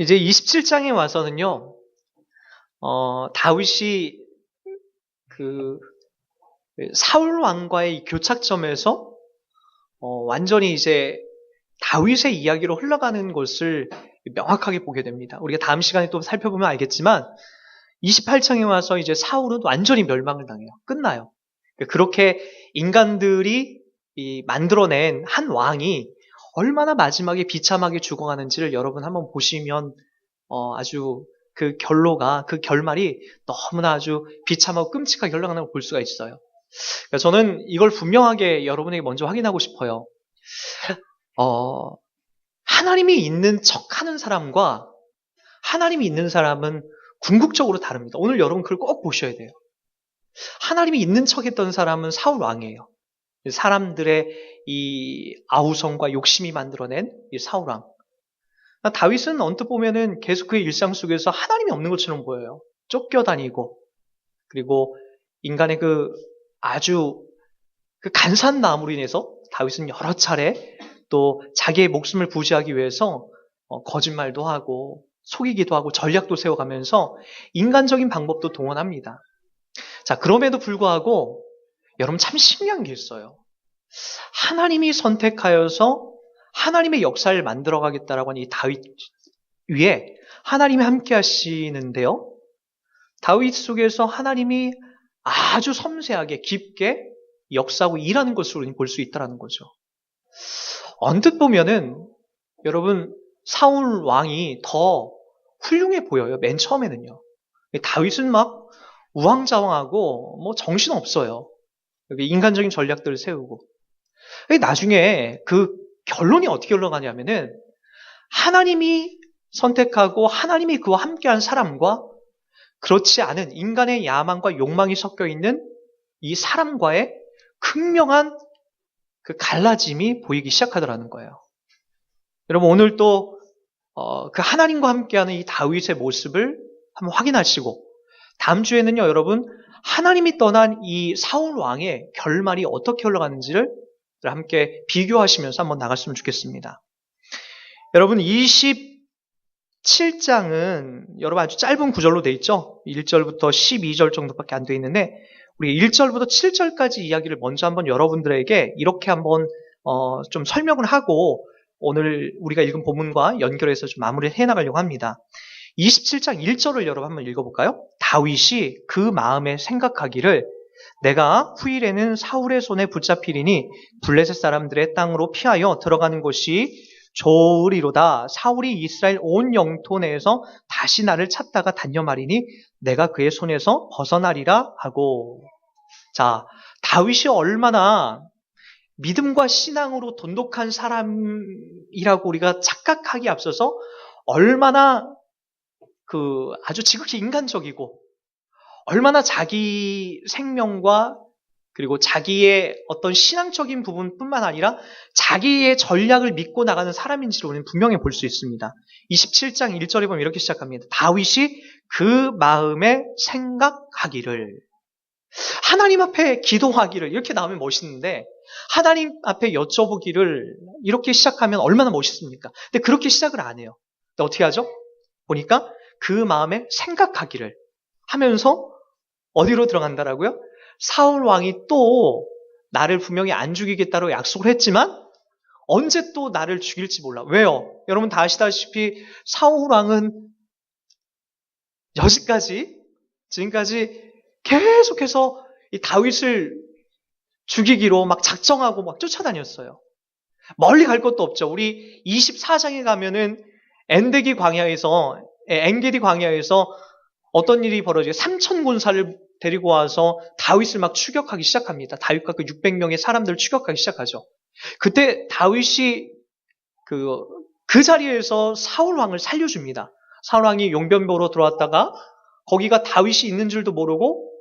이제 27장에 와서는요, 다윗이 그 사울 왕과의 이 교착점에서 완전히 이제 다윗의 이야기로 흘러가는 것을 명확하게 보게 됩니다. 우리가 다음 시간에 또 살펴보면 알겠지만 28장에 와서 이제 사울은 완전히 멸망을 당해요. 끝나요. 그렇게 인간들이 만들어낸 한 왕이 얼마나 마지막에 비참하게 죽어가는지를 여러분 한번 보시면 아주 그 결말이 너무나 아주 비참하고 끔찍하게 흘러가는 걸 볼 수가 있어요. 그러니까 저는 이걸 분명하게 여러분에게 먼저 확인하고 싶어요. 하나님이 있는 척 하는 사람과 하나님이 있는 사람은 궁극적으로 다릅니다. 오늘 여러분 그걸 꼭 보셔야 돼요. 하나님이 있는 척 했던 사람은 사울 왕이에요. 사람들의 이 아우성과 욕심이 만들어낸 이 사울 왕. 다윗은 언뜻 보면은 계속 그의 일상 속에서 하나님이 없는 것처럼 보여요. 쫓겨다니고, 그리고 인간의 아주 간사한 마음으로 인해서 다윗은 여러 차례 또 자기의 목숨을 부지하기 위해서 거짓말도 하고 속이기도 하고 전략도 세워가면서 인간적인 방법도 동원합니다. 자, 그럼에도 불구하고 여러분 참 신기한 게 있어요. 하나님이 선택하여서 하나님의 역사를 만들어가겠다라고 하는 이 다윗 위에 하나님이 함께 하시는데요. 다윗 속에서 하나님이 아주 섬세하게 깊게 역사하고 일하는 것으로 볼 수 있다는 거죠. 언뜻 보면은 여러분 사울 왕이 더 훌륭해 보여요. 맨 처음에는요. 다윗은 막 우왕좌왕하고 뭐 정신 없어요. 여기 인간적인 전략들을 세우고. 나중에 그 결론이 어떻게 흘러가냐면은 하나님이 선택하고 하나님이 그와 함께한 사람과 그렇지 않은 인간의 야망과 욕망이 섞여 있는 이 사람과의 극명한 그 갈라짐이 보이기 시작하더라는 거예요. 여러분 오늘 또 그 하나님과 함께하는 이 다윗의 모습을 한번 확인하시고 다음 주에는요 여러분 하나님이 떠난 이 사울 왕의 결말이 어떻게 흘러가는지를 함께 비교하시면서 한번 나갔으면 좋겠습니다. 여러분 27장은 여러분 아주 짧은 구절로 되어 있죠. 1절부터 12절 정도밖에 안 되어 있는데 우리 1절부터 7절까지 이야기를 먼저 한번 여러분들에게 이렇게 한번 좀 설명을 하고 오늘 우리가 읽은 본문과 연결해서 좀 마무리를 해나가려고 합니다. 27장 1절을 여러분 한번 읽어볼까요? 다윗이 그 마음에 생각하기를 내가 후일에는 사울의 손에 붙잡히리니 블레셋 사람들의 땅으로 피하여 들어가는 것이 좋으리로다. 사울이 이스라엘 온 영토 내에서 다시 나를 찾다가 단념하리니 내가 그의 손에서 벗어나리라 하고. 자, 다윗이 얼마나 믿음과 신앙으로 돈독한 사람이라고 우리가 착각하기 앞서서 얼마나 아주 지극히 인간적이고 얼마나 자기 생명과 그리고 자기의 어떤 신앙적인 부분뿐만 아니라 자기의 전략을 믿고 나가는 사람인지를 우리는 분명히 볼 수 있습니다. 27장 1절에 보면 이렇게 시작합니다. 다윗이 그 마음에 생각하기를 하나님 앞에 기도하기를 이렇게 나오면 멋있는데 하나님 앞에 여쭤보기를 이렇게 시작하면 얼마나 멋있습니까? 근데 그렇게 시작을 안 해요. 근데 어떻게 하죠? 보니까 그 마음에 생각하기를 하면서 어디로 들어간다라고요? 사울 왕이 또 나를 분명히 안 죽이겠다고 약속을 했지만 언제 또 나를 죽일지 몰라. 왜요? 여러분 다 아시다시피 사울 왕은 지금까지 계속해서 이 다윗을 죽이기로 막 작정하고 막 쫓아다녔어요. 멀리 갈 것도 없죠. 우리 24장에 가면은 엔게디 광야에서 어떤 일이 벌어지게 3천 군사를 데리고 와서 다윗을 막 추격하기 시작합니다. 다윗과 그 600명의 사람들을 추격하기 시작하죠. 그때 다윗이 그 자리에서 사울 왕을 살려줍니다. 사울 왕이 용변 보러 들어왔다가 거기가 다윗이 있는 줄도 모르고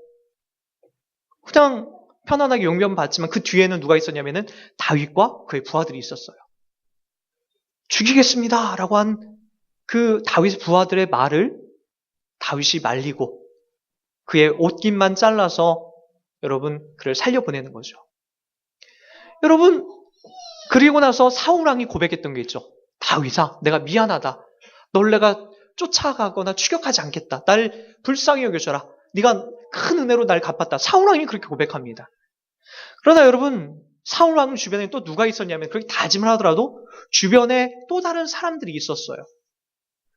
그냥 편안하게 용변 봤지만 그 뒤에는 누가 있었냐면은 다윗과 그의 부하들이 있었어요. 죽이겠습니다 라고 한 그 다윗 부하들의 말을 다윗이 말리고 그의 옷깃만 잘라서 여러분 그를 살려보내는 거죠. 여러분 그리고 나서 사울 왕이 고백했던 게 있죠. 다윗아 내가 미안하다. 널 내가 쫓아가거나 추격하지 않겠다. 날 불쌍히 여겨줘라. 네가 큰 은혜로 날 갚았다. 사울 왕이 그렇게 고백합니다. 그러나 여러분, 사울 왕 주변에 또 누가 있었냐면 그렇게 다짐을 하더라도 주변에 또 다른 사람들이 있었어요.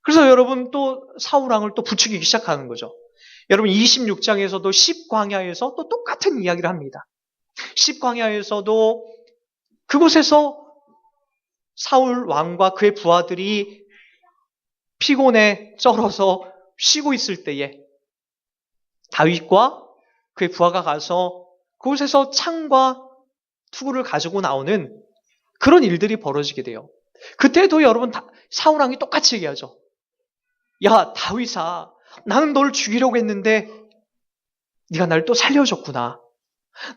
그래서 여러분 또 사울 왕을 또 부추기기 시작하는 거죠. 여러분 26장에서도 십광야에서 또 똑같은 이야기를 합니다. 십광야에서도 그곳에서 사울 왕과 그의 부하들이 피곤에 쩔어서 쉬고 있을 때에 다윗과 그의 부하가 가서 그곳에서 창과 투구를 가지고 나오는 그런 일들이 벌어지게 돼요. 그때도 여러분 사울 왕이 똑같이 얘기하죠. 야 다윗아, 나는 너를 죽이려고 했는데 네가 날 또 살려줬구나.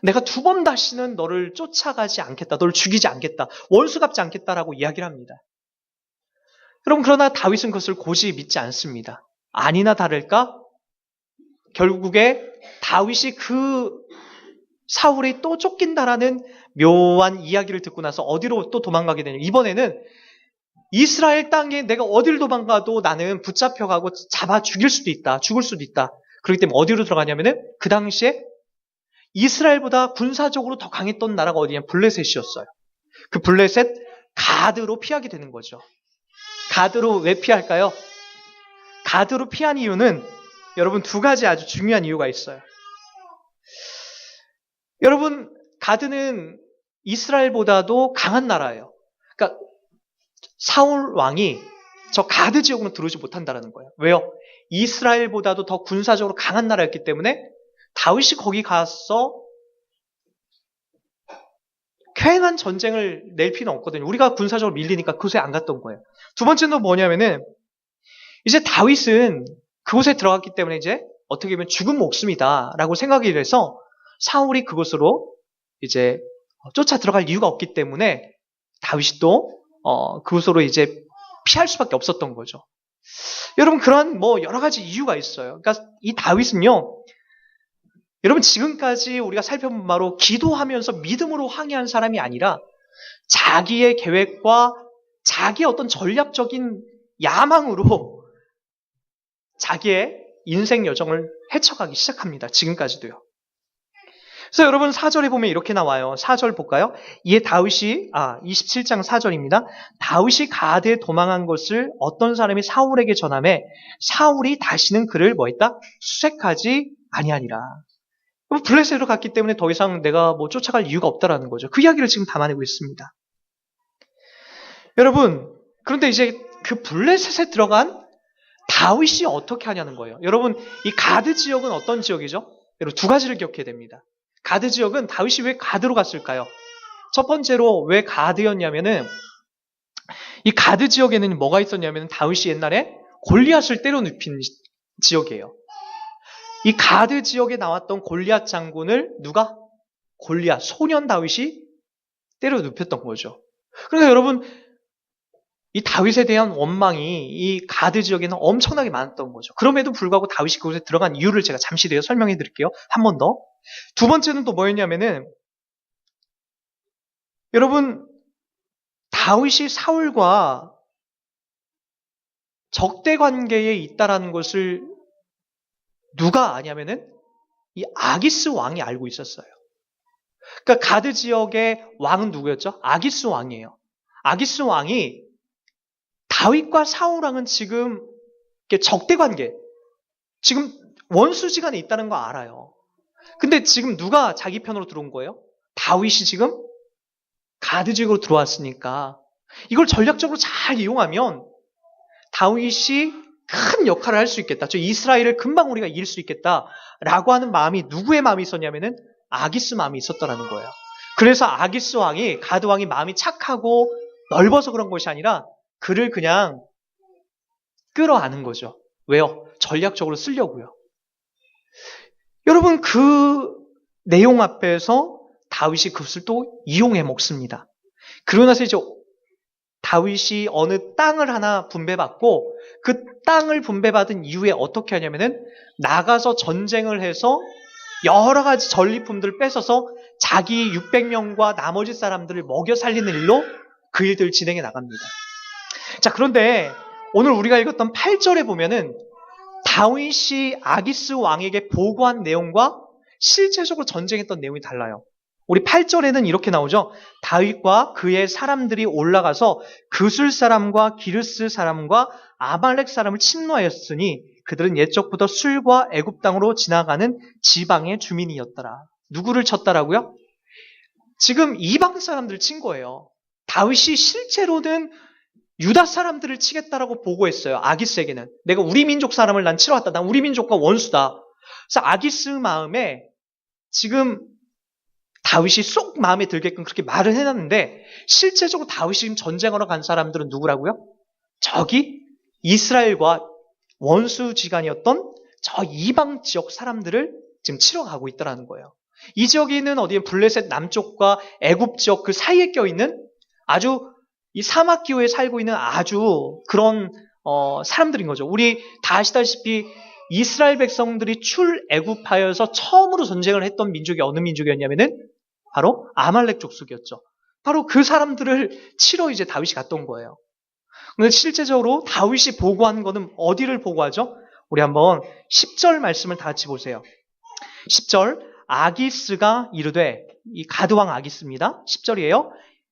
내가 두 번 다시는 너를 쫓아가지 않겠다. 너를 죽이지 않겠다. 원수 갚지 않겠다라고 이야기를 합니다. 여러분 그러나 다윗은 그것을 고지 믿지 않습니다. 아니나 다를까 결국에 다윗이 그 사울이 또 쫓긴다라는 묘한 이야기를 듣고 나서 어디로 또 도망가게 되냐. 이번에는 이스라엘 땅에 내가 어딜 도망가도 나는 붙잡혀가고 잡아 죽일 수도 있다. 죽을 수도 있다. 그렇기 때문에 어디로 들어가냐면은 그 당시에 이스라엘보다 군사적으로 더 강했던 나라가 어디냐? 블레셋이었어요. 그 블레셋 가드로 피하게 되는 거죠. 가드로 왜 피할까요? 가드로 피한 이유는 여러분 두 가지 아주 중요한 이유가 있어요. 여러분 가드는 이스라엘보다도 강한 나라예요. 그러니까 사울 왕이 저 가드 지역으로 들어오지 못한다는 거예요. 왜요? 이스라엘보다도 더 군사적으로 강한 나라였기 때문에 다윗이 거기 가서 쾌행한 전쟁을 낼 필요는 없거든요. 우리가 군사적으로 밀리니까 그곳에 안 갔던 거예요. 두 번째는 뭐냐면은 이제 다윗은 그곳에 들어갔기 때문에 이제 어떻게 보면 죽은 목숨이다라고 생각이 돼서 사울이 그곳으로 이제 쫓아 들어갈 이유가 없기 때문에 다윗이 또 그곳으로 이제 피할 수밖에 없었던 거죠. 여러분 그런 여러 가지 이유가 있어요. 그러니까 이 다윗은요, 여러분 지금까지 우리가 살펴본 바로 기도하면서 믿음으로 항해한 사람이 아니라 자기의 계획과 자기의 어떤 전략적인 야망으로 자기의 인생 여정을 헤쳐가기 시작합니다. 지금까지도요. 그래서 여러분 4절에 보면 이렇게 나와요. 4절 볼까요? 이에 다윗이 27장 4절입니다. 다윗이 가드에 도망한 것을 어떤 사람이 사울에게 전하매 사울이 다시는 그를 뭐했다? 수색하지 아니하니라. 블레셋으로 갔기 때문에 더 이상 내가 쫓아갈 이유가 없다라는 거죠. 그 이야기를 지금 담아내고 있습니다. 여러분 그런데 이제 그 블레셋에 들어간 다윗이 어떻게 하냐는 거예요. 여러분 이 가드 지역은 어떤 지역이죠? 여러분 두 가지를 기억해야 됩니다. 가드 지역은 다윗이 왜 가드로 갔을까요? 첫 번째로 왜 가드였냐면은 이 가드 지역에는 뭐가 있었냐면 다윗이 옛날에 골리앗을 때려 눕힌 지역이에요. 이 가드 지역에 나왔던 골리앗 장군을 누가? 골리앗, 소년 다윗이 때려 눕혔던 거죠. 그러니까 여러분 이 다윗에 대한 원망이 이 가드 지역에는 엄청나게 많았던 거죠. 그럼에도 불구하고 다윗이 그곳에 들어간 이유를 제가 잠시 뒤에 설명해 드릴게요. 한 번 더. 두 번째는 또 뭐였냐면은 여러분 다윗이 사울과 적대 관계에 있다라는 것을 누가 아냐면은 이 아기스 왕이 알고 있었어요. 그러니까 가드 지역의 왕은 누구였죠? 아기스 왕이에요. 아기스 왕이 다윗과 사울 왕은 지금 적대 관계, 지금 원수지간에 있다는 거 알아요. 근데 지금 누가 자기 편으로 들어온 거예요? 다윗이 지금 가드 지역으로 들어왔으니까 이걸 전략적으로 잘 이용하면 다윗이 큰 역할을 할 수 있겠다. 저 이스라엘을 금방 우리가 이길 수 있겠다라고 하는 마음이 누구의 마음이 있었냐면은 아기스 마음이 있었다라는 거예요. 그래서 아기스 왕이, 가드 왕이 마음이 착하고 넓어서 그런 것이 아니라 그를 그냥 끌어안은 거죠. 왜요? 전략적으로 쓰려고요. 여러분 그 내용 앞에서 다윗이 그것을 또 이용해 먹습니다. 그러고 나서 이제 다윗이 어느 땅을 하나 분배받고 그 땅을 분배받은 이후에 어떻게 하냐면은 나가서 전쟁을 해서 여러 가지 전리품들을 뺏어서 자기 600명과 나머지 사람들을 먹여 살리는 일로 그 일들을 진행해 나갑니다. 자, 그런데 오늘 우리가 읽었던 8절에 보면은 다윗이 아기스 왕에게 보고한 내용과 실제적으로 전쟁했던 내용이 달라요. 우리 8절에는 이렇게 나오죠. 다윗과 그의 사람들이 올라가서 그술 사람과 기르스 사람과 아말렉 사람을 침노하였으니 그들은 옛적부터 술과 애굽 땅으로 지나가는 지방의 주민이었더라. 누구를 쳤다라고요? 지금 이방 사람들을 친 거예요. 다윗이 실제로는 유다 사람들을 치겠다라고 보고했어요. 아기스에게는. 내가 우리 민족 사람을 난 치러 왔다. 난 우리 민족과 원수다. 그래서 아기스 마음에 지금 다윗이 쏙 마음에 들게끔 그렇게 말을 해놨는데 실제적으로 다윗이 지금 전쟁하러 간 사람들은 누구라고요? 저기 이스라엘과 원수지간이었던 저 이방 지역 사람들을 지금 치러 가고 있다는 거예요. 이 지역에 있는 어디에 블레셋 남쪽과 애굽 지역 그 사이에 껴있는 아주 이 사막 기후에 살고 있는 아주 그런 사람들인 거죠. 우리 다 아시다시피 이스라엘 백성들이 출애굽하여서 처음으로 전쟁을 했던 민족이 어느 민족이었냐면은 바로 아말렉 족속이었죠. 바로 그 사람들을 치러 이제 다윗이 갔던 거예요. 근데 실제적으로 다윗이 보고한 거는 어디를 보고하죠? 우리 한번 10절 말씀을 다 같이 보세요. 10절 아기스가 이르되 이 가드왕 아기스입니다. 10절이에요.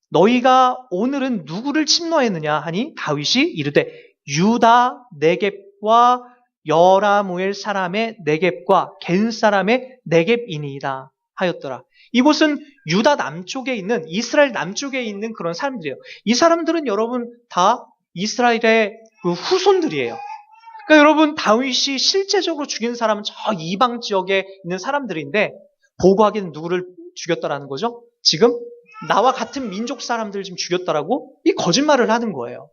너희가 오늘은 누구를 침노했느냐 하니 다윗이 이르되 유다 네겝과 여라무엘 사람의 네겝과 겐 사람의 네겝이니이다 하였더라. 이곳은 유다 남쪽에 있는 이스라엘 남쪽에 있는 그런 사람들이에요. 이 사람들은 여러분 다 이스라엘의 그 후손들이에요. 그러니까 여러분 다윗이 실제적으로 죽인 사람은 저 이방 지역에 있는 사람들인데 보고하기는 누구를 죽였다라는 거죠? 지금 나와 같은 민족 사람들을 지금 죽였다라고 이 거짓말을 하는 거예요.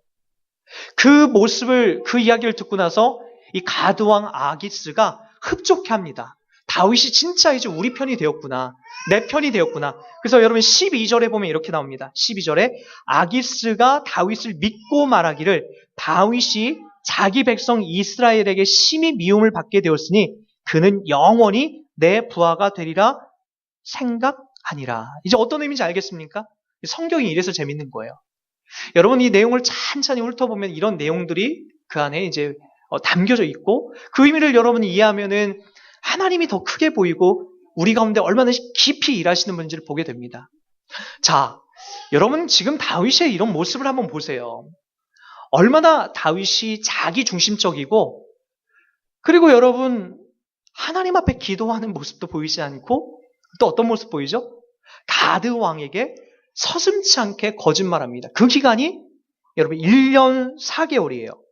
그 모습을 그 이야기를 듣고 나서 이 가드왕 아기스가 흡족해합니다. 다윗이 진짜 이제 우리 편이 되었구나. 내 편이 되었구나. 그래서 여러분 12절에 보면 이렇게 나옵니다. 12절에 아기스가 다윗을 믿고 말하기를 다윗이 자기 백성 이스라엘에게 심히 미움을 받게 되었으니 그는 영원히 내 부하가 되리라 생각하니라. 이제 어떤 의미인지 알겠습니까? 성경이 이래서 재밌는 거예요. 여러분 이 내용을 찬찬히 훑어보면 이런 내용들이 그 안에 이제 담겨져 있고 그 의미를 여러분이 이해하면은 하나님이 더 크게 보이고 우리 가운데 얼마나 깊이 일하시는 분인지를 보게 됩니다. 자, 여러분 지금 다윗의 이런 모습을 한번 보세요. 얼마나 다윗이 자기 중심적이고 그리고 여러분 하나님 앞에 기도하는 모습도 보이지 않고 또 어떤 모습 보이죠? 가드 왕에게 서슴지 않게 거짓말합니다. 그 기간이 여러분 1년 4개월이에요.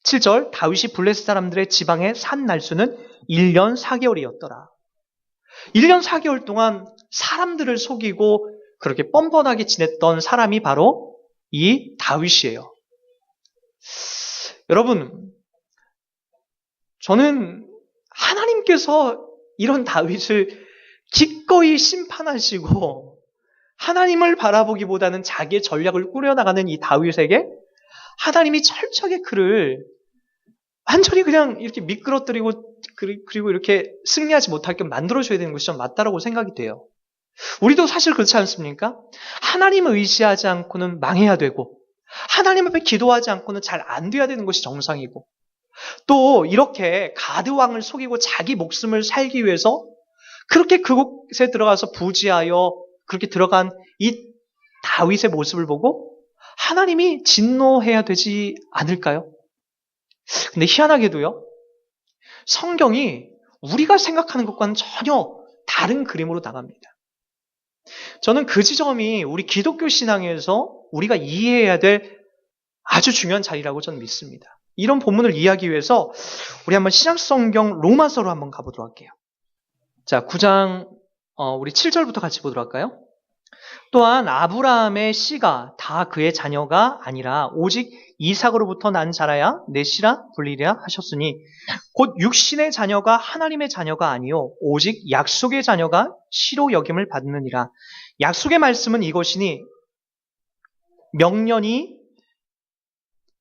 7절 다윗이 블레셋 사람들의 지방에 산 날수는 1년 4개월이었더라. 1년 4개월 동안 사람들을 속이고 그렇게 뻔뻔하게 지냈던 사람이 바로 이 다윗이에요. 여러분, 저는 하나님께서 이런 다윗을 기꺼이 심판하시고 하나님을 바라보기보다는 자기의 전략을 꾸려나가는 이 다윗에게 하나님이 철저하게 그를 완전히 그냥 이렇게 미끄러뜨리고 그리고 이렇게 승리하지 못하게 만들어줘야 되는 것이 좀 맞다라고 생각이 돼요. 우리도 사실 그렇지 않습니까? 하나님을 의지하지 않고는 망해야 되고 하나님 앞에 기도하지 않고는 잘 안 돼야 되는 것이 정상이고 또 이렇게 가드왕을 속이고 자기 목숨을 살기 위해서 그렇게 그곳에 들어가서 부지하여 그렇게 들어간 이 다윗의 모습을 보고 하나님이 진노해야 되지 않을까요? 근데 희한하게도요, 성경이 우리가 생각하는 것과는 전혀 다른 그림으로 나갑니다. 저는 그 지점이 우리 기독교 신앙에서 우리가 이해해야 될 아주 중요한 자리라고 저는 믿습니다. 이런 본문을 이해하기 위해서 우리 한번 신약성경 로마서로 한번 가보도록 할게요. 자, 9장 우리 7절부터 같이 보도록 할까요? 또한 아브라함의 씨가 다 그의 자녀가 아니라 오직 이삭으로부터 난 자라야 내 씨라 불리랴 하셨으니 곧 육신의 자녀가 하나님의 자녀가 아니요 오직 약속의 자녀가 씨로 여김을 받느니라. 약속의 말씀은 이것이니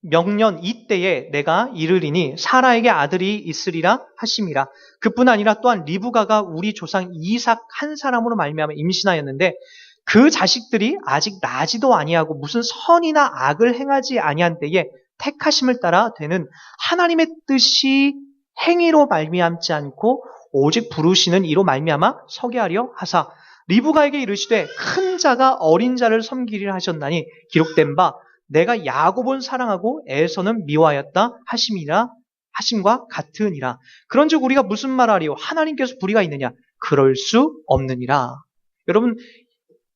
명년 이때에 내가 이르리니 사라에게 아들이 있으리라 하심이라. 그뿐 아니라 또한 리브가가 우리 조상 이삭 한 사람으로 말미암아 임신하였는데 그 자식들이 아직 나지도 아니하고 무슨 선이나 악을 행하지 아니한 때에 택하심을 따라 되는 하나님의 뜻이 행위로 말미암지 않고 오직 부르시는 이로 말미암아 서게 하려 하사 리브가에게 이르시되 큰 자가 어린 자를 섬기리라 하셨나니 기록된 바 내가 야곱은 사랑하고 에서는 미워하였다 하심과 같으니라. 그런즉 우리가 무슨 말하리요? 하나님께서 불의가 있느냐? 그럴 수 없느니라. 여러분,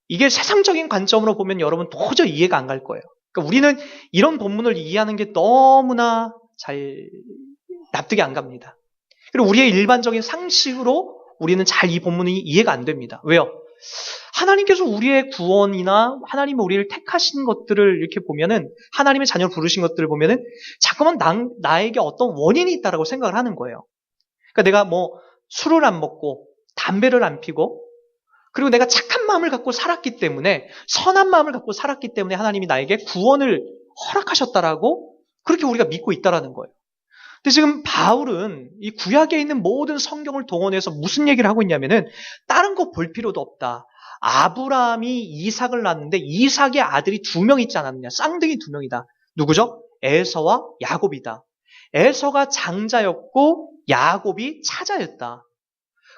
이게 세상적인 관점으로 보면 여러분 도저히 이해가 안 갈 거예요. 그러니까 우리는 이런 본문을 이해하는 게 너무나 잘 납득이 안 갑니다. 그리고 우리의 일반적인 상식으로 우리는 잘 이 본문이 이해가 안 됩니다. 왜요? 하나님께서 우리의 구원이나 하나님이 우리를 택하신 것들을 이렇게 보면은, 하나님의 자녀를 부르신 것들을 보면은 자꾸만 나에게 어떤 원인이 있다라고 생각을 하는 거예요. 그러니까 내가 뭐 술을 안 먹고 담배를 안 피고 그리고 내가 착한 마음을 갖고 살았기 때문에, 선한 마음을 갖고 살았기 때문에 하나님이 나에게 구원을 허락하셨다라고 그렇게 우리가 믿고 있다라는 거예요. 근데 지금 바울은 이 구약에 있는 모든 성경을 동원해서 무슨 얘기를 하고 있냐면은 다른 거 볼 필요도 없다. 아브라함이 이삭을 낳았는데 이삭의 아들이 2명 있지 않았느냐. 쌍둥이 2명이다. 누구죠? 에서와 야곱이다. 에서가 장자였고 야곱이 차자였다.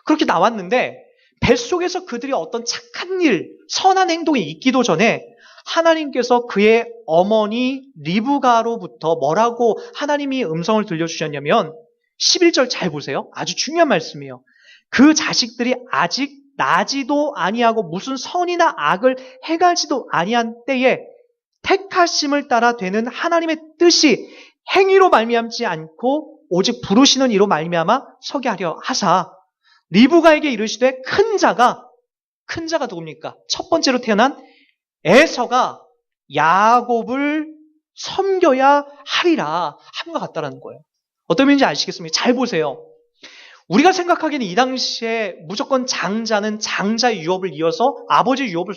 그렇게 나왔는데 뱃속에서 그들이 어떤 착한 일, 선한 행동이 있기도 전에 하나님께서 그의 어머니 리브가로부터 뭐라고 하나님이 음성을 들려주셨냐면 11절 잘 보세요. 아주 중요한 말씀이에요. 그 자식들이 아직 나지도 아니하고 무슨 선이나 악을 행하지도 아니한 때에 택하심을 따라 되는 하나님의 뜻이 행위로 말미암지 않고 오직 부르시는 이로 말미암아 서게 하려 하사 리브가에게 이르시되 큰 자가 누굽니까? 첫 번째로 태어난 에서가 야곱을 섬겨야 하리라 함과 같다라는 거예요. 어떤 의미인지 아시겠습니까? 잘 보세요. 우리가 생각하기에는 이 당시에 무조건 장자는 장자의 유업을 이어서 아버지의 유업을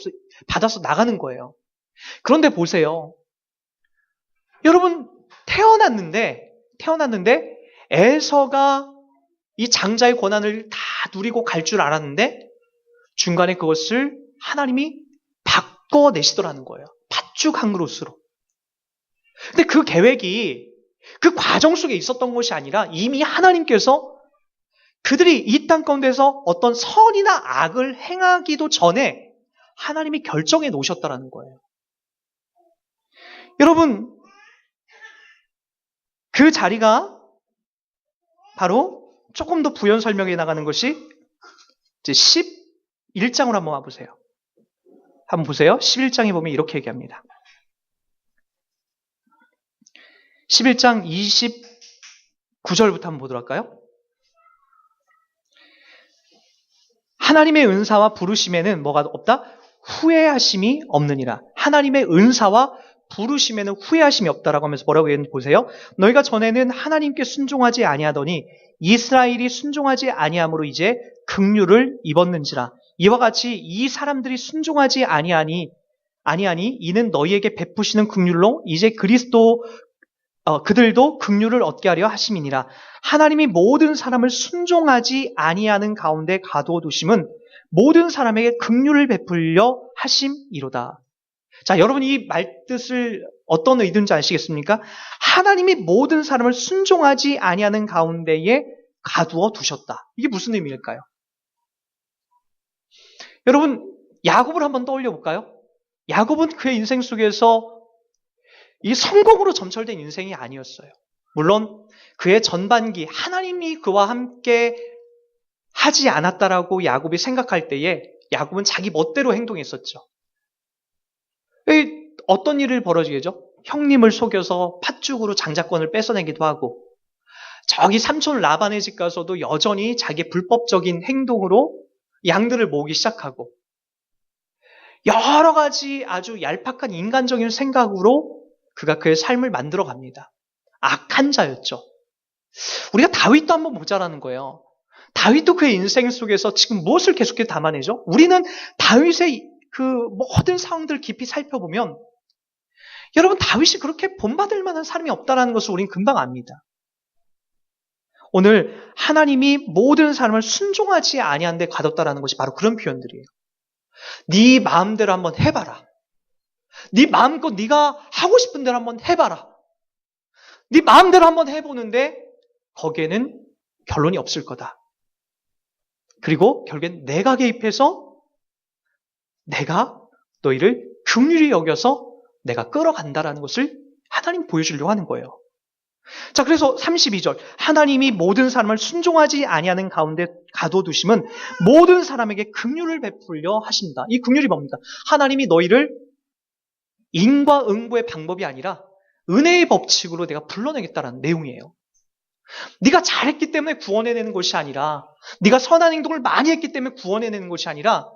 받아서 나가는 거예요. 그런데 보세요. 여러분, 태어났는데 에서가 이 장자의 권한을 다 누리고 갈 줄 알았는데 중간에 그것을 하나님이 바꿔내시더라는 거예요. 팥죽 한 그릇으로. 근데 그 계획이 그 과정 속에 있었던 것이 아니라 이미 하나님께서 그들이 이 땅 가운데서 어떤 선이나 악을 행하기도 전에 하나님이 결정해 놓으셨다는 거예요. 여러분, 그 자리가 바로 조금 더 부연 설명해 나가는 것이 이제 11장으로 한번 와보세요. 한번 보세요. 11장에 보면 이렇게 얘기합니다. 11장 29절부터 한번 보도록 할까요? 하나님의 은사와 부르심에는 뭐가 없다? 후회하심이 없느니라. 하나님의 은사와 부르심에는 후회하심이 없다라고 하면서 뭐라고 했는지 보세요. 너희가 전에는 하나님께 순종하지 아니하더니 이스라엘이 순종하지 아니함으로 이제 긍휼을 입었는지라. 이와 같이 이 사람들이 순종하지 아니하니 이는 너희에게 베푸시는 긍휼로 이제 그들도 긍휼을 얻게 하려 하심이니라. 하나님이 모든 사람을 순종하지 아니하는 가운데 가두어두심은 모든 사람에게 긍휼을 베풀려 하심이로다. 자, 여러분 이 말뜻을 어떤 의도인지 아시겠습니까? 하나님이 모든 사람을 순종하지 아니하는 가운데에 가두어 두셨다. 이게 무슨 의미일까요? 여러분, 야곱을 한번 떠올려 볼까요? 야곱은 그의 인생 속에서 이 성공으로 점철된 인생이 아니었어요. 물론 그의 전반기 하나님이 그와 함께 하지 않았다라고 야곱이 생각할 때에 야곱은 자기 멋대로 행동했었죠. 어떤 일을 벌어지겠죠? 형님을 속여서 팥죽으로 장자권을 뺏어내기도 하고 저기 삼촌 라반의 집 가서도 여전히 자기의 불법적인 행동으로 양들을 모으기 시작하고 여러 가지 아주 얄팍한 인간적인 생각으로 그가 그의 삶을 만들어 갑니다. 악한 자였죠. 우리가 다윗도 한번 보자라는 거예요. 다윗도 그의 인생 속에서 지금 무엇을 계속해서 담아내죠? 우리는 다윗의 그 모든 상황들을 깊이 살펴보면 여러분 다윗이 그렇게 본받을 만한 사람이 없다는 것을 우리는 금방 압니다. 오늘 하나님이 모든 사람을 순종하지 아니한 데 가뒀다라는 것이 바로 그런 표현들이에요. 네 마음대로 한번 해봐라. 네 마음껏 네가 하고 싶은 대로 한번 해봐라. 네 마음대로 한번 해보는데 거기에는 결론이 없을 거다. 그리고 결국엔 내가 개입해서 내가 너희를 긍휼히 여겨서 내가 끌어간다라는 것을 하나님 보여주려고 하는 거예요. 자, 그래서 32절 하나님이 모든 사람을 순종하지 아니하는 가운데 가둬두심은 모든 사람에게 긍휼을 베풀려 하신다. 이 긍휼이 뭡니까? 하나님이 너희를 인과응보의 방법이 아니라 은혜의 법칙으로 내가 불러내겠다라는 내용이에요. 네가 잘했기 때문에 구원해내는 것이 아니라, 네가 선한 행동을 많이 했기 때문에 구원해내는 것이 아니라,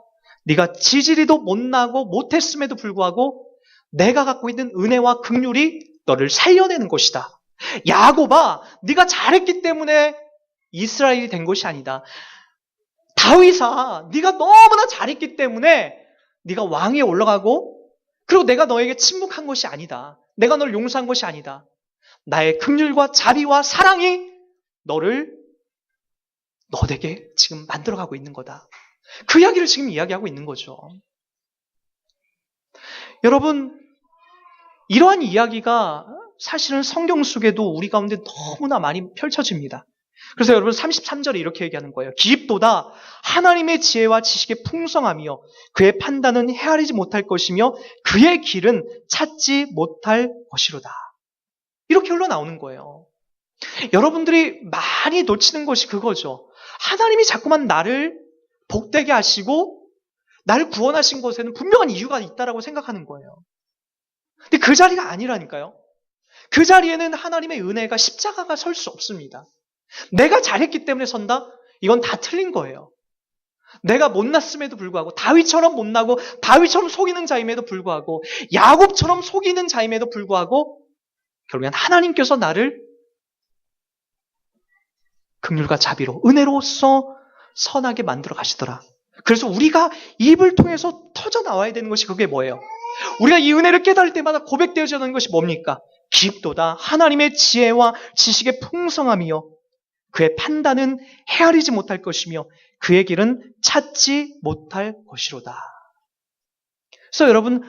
네가 지지리도 못나고 못했음에도 불구하고 내가 갖고 있는 은혜와 긍휼이 너를 살려내는 것이다. 야곱아, 네가 잘했기 때문에 이스라엘이 된 것이 아니다. 다윗아, 네가 너무나 잘했기 때문에 네가 왕위에 올라가고, 그리고 내가 너에게 침묵한 것이 아니다. 내가 너를 용서한 것이 아니다. 나의 긍휼과 자비와 사랑이 너에게 지금 만들어가고 있는 거다. 그 이야기를 지금 이야기하고 있는 거죠. 여러분, 이러한 이야기가 사실은 성경 속에도 우리 가운데 너무나 많이 펼쳐집니다. 그래서 여러분 33절에 이렇게 얘기하는 거예요. 기입도다 하나님의 지혜와 지식의 풍성함이요 그의 판단은 헤아리지 못할 것이며 그의 길은 찾지 못할 것이로다. 이렇게 흘러나오는 거예요. 여러분들이 많이 놓치는 것이 그거죠. 하나님이 자꾸만 나를 복되게 하시고 나를 구원하신 것에는 분명한 이유가 있다라고 생각하는 거예요. 근데 그 자리가 아니라니까요. 그 자리에는 하나님의 은혜가 십자가가 설 수 없습니다. 내가 잘했기 때문에 선다? 이건 다 틀린 거예요. 내가 못났음에도 불구하고 다윗처럼 못나고 다윗처럼 속이는 자임에도 불구하고 야곱처럼 속이는 자임에도 불구하고 결국엔 하나님께서 나를 긍휼과 자비로 은혜로서 선하게 만들어 가시더라. 그래서 우리가 입을 통해서 터져 나와야 되는 것이 그게 뭐예요? 우리가 이 은혜를 깨달을 때마다 고백되어져 있는 것이 뭡니까? 기입도다 하나님의 지혜와 지식의 풍성함이요 그의 판단은 헤아리지 못할 것이며 그의 길은 찾지 못할 것이로다. 그래서 여러분,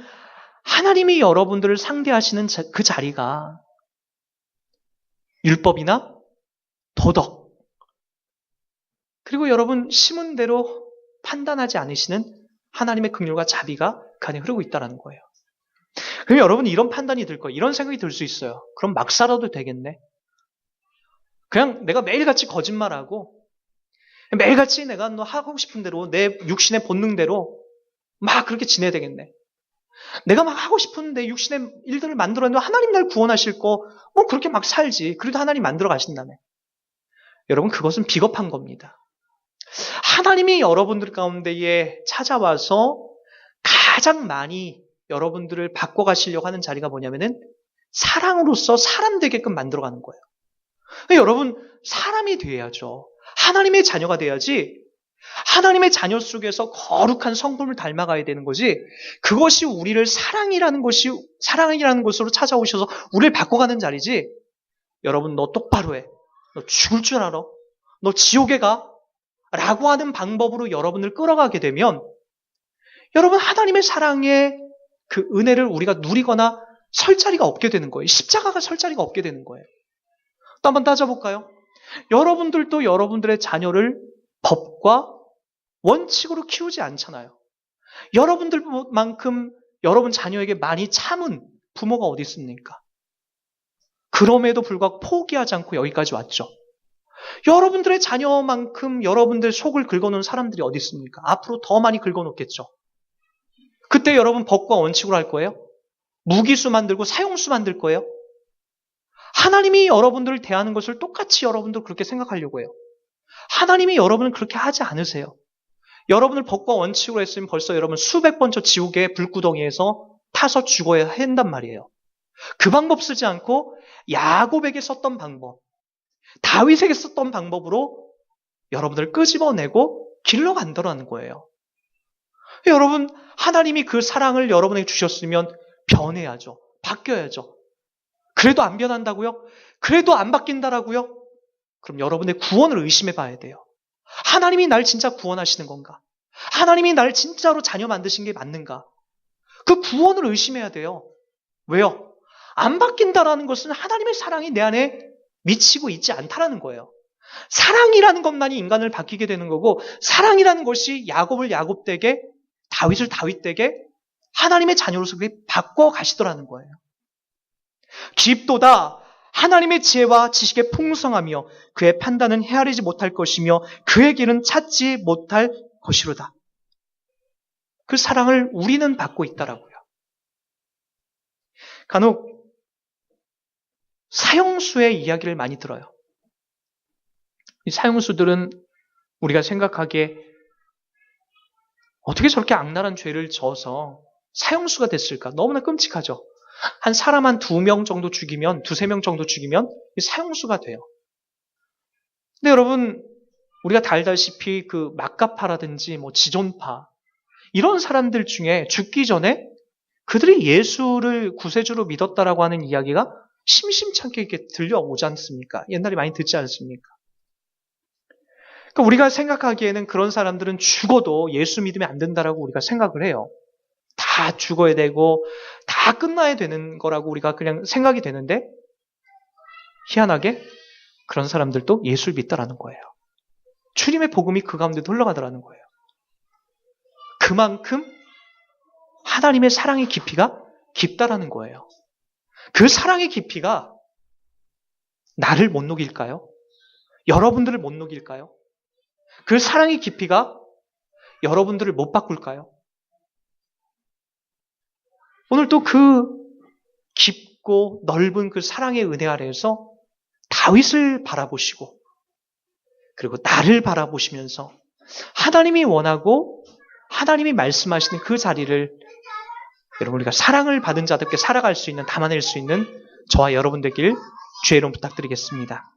하나님이 여러분들을 상대하시는 그 자리가 율법이나 도덕, 그리고 여러분 심은 대로 판단하지 않으시는 하나님의 긍휼과 자비가 그 안에 흐르고 있다는 거예요. 그럼 여러분 이런 판단이 들 거예요. 이런 생각이 들 수 있어요. 그럼 막 살아도 되겠네. 그냥 내가 매일같이 거짓말하고 매일같이 내가 하고 싶은 대로 내 육신의 본능대로 막 그렇게 지내야 되겠네. 내가 막 하고 싶은 내 육신의 일들을 만들었는데 하나님 날 구원하실 거 뭐 그렇게 막 살지. 그래도 하나님 만들어 가신다네. 여러분 그것은 비겁한 겁니다. 하나님이 여러분들 가운데에 찾아와서 가장 많이 여러분들을 바꿔가시려고 하는 자리가 뭐냐면은 사랑으로서 사람 되게끔 만들어가는 거예요. 여러분 사람이 돼야죠. 하나님의 자녀가 돼야지. 하나님의 자녀 속에서 거룩한 성품을 닮아가야 되는 거지. 그것이 우리를 사랑이라는 것으로 찾아오셔서 우리를 바꿔가는 자리지. 여러분 너 똑바로 해. 너 죽을 줄 알아. 너 지옥에 가. 라고 하는 방법으로 여러분을 끌어가게 되면 여러분 하나님의 사랑의 그 은혜를 우리가 누리거나 설 자리가 없게 되는 거예요. 십자가가 설 자리가 없게 되는 거예요. 또 한번 따져볼까요? 여러분들도 여러분들의 자녀를 법과 원칙으로 키우지 않잖아요. 여러분들만큼 여러분 자녀에게 많이 참은 부모가 어디 있습니까? 그럼에도 불구하고 포기하지 않고 여기까지 왔죠. 여러분들의 자녀만큼 여러분들 속을 긁어놓은 사람들이 어디 있습니까? 앞으로 더 많이 긁어놓겠죠. 그때 여러분 법과 원칙으로 할 거예요? 무기수 만들고 사용수 만들 거예요? 하나님이 여러분들을 대하는 것을 똑같이 여러분들 그렇게 생각하려고 해요. 하나님이 여러분을 그렇게 하지 않으세요. 여러분을 법과 원칙으로 했으면 벌써 여러분 수백 번 저 지옥의 불구덩이에서 타서 죽어야 한단 말이에요. 그 방법 쓰지 않고 야곱에게 썼던 방법, 다윗에게 썼던 방법으로 여러분들을 끄집어내고 길러 간다라는 거예요. 여러분, 하나님이 그 사랑을 여러분에게 주셨으면 변해야죠. 바뀌어야죠. 그래도 안 변한다고요? 그래도 안 바뀐다라고요? 그럼 여러분의 구원을 의심해 봐야 돼요. 하나님이 날 진짜 구원하시는 건가? 하나님이 날 진짜로 자녀 만드신 게 맞는가? 그 구원을 의심해야 돼요. 왜요? 안 바뀐다라는 것은 하나님의 사랑이 내 안에 미치고 있지 않다라는 거예요. 사랑이라는 것만이 인간을 바뀌게 되는 거고, 사랑이라는 것이 야곱을 야곱되게, 다윗을 다윗되게, 하나님의 자녀로서 그렇게 바꿔 가시더라는 거예요. 깊도다 하나님의 지혜와 지식의 풍성하며 그의 판단은 헤아리지 못할 것이며 그의 길은 찾지 못할 것이로다. 그 사랑을 우리는 받고 있다라고요. 간혹 사형수의 이야기를 많이 들어요. 이 사형수들은 우리가 생각하기에 어떻게 저렇게 악랄한 죄를 져서 사형수가 됐을까? 너무나 끔찍하죠. 한 사람 한 2명 정도 죽이면, 2-3명 정도 죽이면 사형수가 돼요. 근데 여러분, 우리가 다 알다시피 그 막가파라든지 지존파, 이런 사람들 중에 죽기 전에 그들이 예수를 구세주로 믿었다라고 하는 이야기가 심심찮게 이렇게 들려오지 않습니까? 옛날에 많이 듣지 않습니까? 그러니까 우리가 생각하기에는 그런 사람들은 죽어도 예수 믿으면 안 된다라고 우리가 생각을 해요. 다 죽어야 되고 다 끝나야 되는 거라고 우리가 그냥 생각이 되는데, 희한하게 그런 사람들도 예수를 믿더라는 거예요. 주님의 복음이 그 가운데도 흘러가더라는 거예요. 그만큼 하나님의 사랑의 깊이가 깊다라는 거예요. 그 사랑의 깊이가 나를 못 녹일까요? 여러분들을 못 녹일까요? 그 사랑의 깊이가 여러분들을 못 바꿀까요? 오늘 또 그 깊고 넓은 그 사랑의 은혜 아래에서 다윗을 바라보시고, 그리고 나를 바라보시면서 하나님이 원하고 하나님이 말씀하시는 그 자리를 여러분, 우리가 사랑을 받은 자답게 살아갈 수 있는, 담아낼 수 있는 저와 여러분 되길 주의 이름 부탁드리겠습니다.